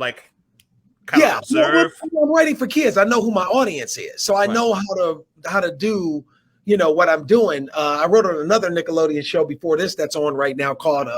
like kind of observe? I'm writing for kids. I know who my audience is, so I know how to do what I'm doing. I wrote on another Nickelodeon show before this that's on right now called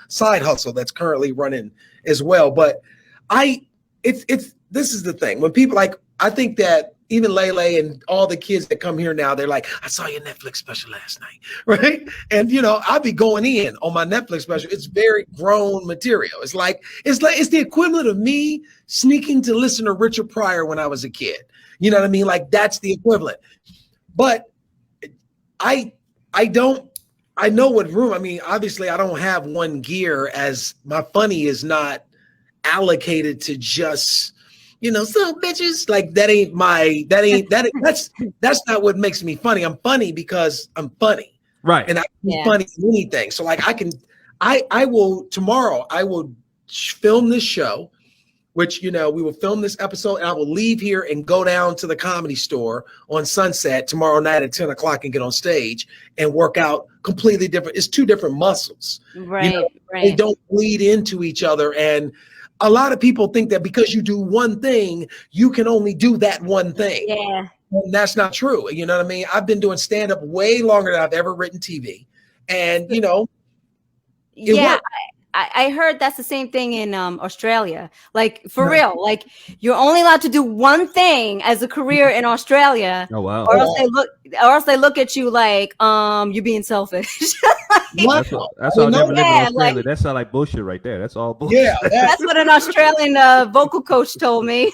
Side Hustle that's currently running as well. But this is the thing when people I think that even Lele and all the kids that come here now, they're like, I saw your Netflix special last night, right? And I'll be going in on my Netflix special. It's very grown material. It's the equivalent of me sneaking to listen to Richard Pryor when I was a kid. You know what I mean? Like that's the equivalent. But I know what room. I mean, obviously, I don't have one gear as my funny is not allocated to just. So bitches, like that's not what makes me funny. I'm funny because I'm funny. Right. And I can be funny in anything. So like I will tomorrow, I will film this show, which, we will film this episode and I will leave here and go down to the Comedy Store on Sunset tomorrow night at 10 o'clock and get on stage and work out completely different. It's two different muscles. Right. They don't bleed into each other. And a lot of people think that because you do one thing, you can only do that one thing. Yeah. And that's not true. You know what I mean? I've been doing stand-up way longer than I've ever written TV. And, I heard that's the same thing in Australia. Like for real, like you're only allowed to do one thing as a career in Australia. Oh wow! Or else they look at you like you're being selfish. That's why I never lived in Australia. That sounds like bullshit right there. That's all bullshit. Yeah, that's what an Australian vocal coach told me.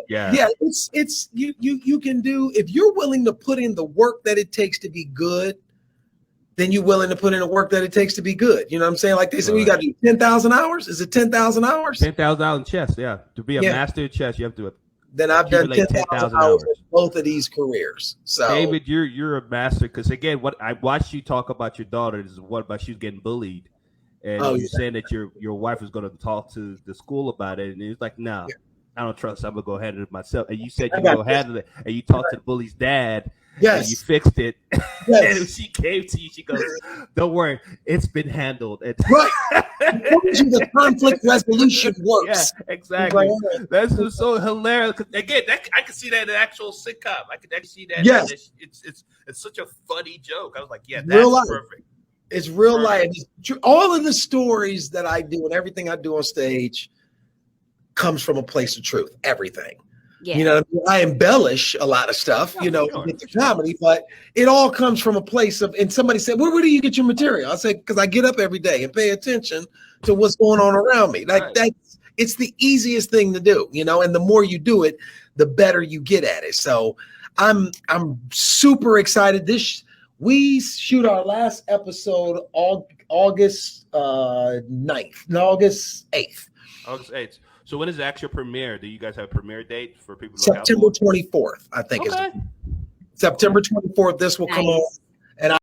Yeah. It's you can do if you're willing to put in the work that it takes to be good. Then you're willing to put in the work that it takes to be good. You know what I'm saying? Like they say, you got to do 10,000 hours. Is it 10,000 hours? 10,000 hours in chess. Yeah. To be a master in chess, you have to. Then I've done 10,000 hours in both of these careers. So David, you're a master. Because again, what I watched you talk about your daughter is what about she was getting bullied. And you're saying that your wife was going to talk to the school about it. And it was like, no, I don't trust it. I'm going to go handle it myself. And you said you go handle it. And you talked to the bully's dad. Yes. And you fixed it. Yes. And she came to you. She goes, don't worry. It's been handled. Right. The conflict resolution works. Yeah, exactly. That's just so hilarious. Again, I can see that in an actual sitcom. I can actually see that. Yes. It's such a funny joke. I was like, yeah, real that's life. Perfect. It's real life. All of the stories that I do and everything I do on stage comes from a place of truth. Everything. Yeah. You know, I embellish a lot of stuff, with the comedy, but it all comes from a place of, and somebody said, where do you get your material? I say, because I get up every day and pay attention to what's going on around me. It's the easiest thing to do, and the more you do it, the better you get at it. So I'm super excited. We shoot our last episode August 9th, no, August 8th. August 8th. So when is the actual premiere? Do you guys have a premiere date for people to September 24th, I think. Okay. September 24th. This will come on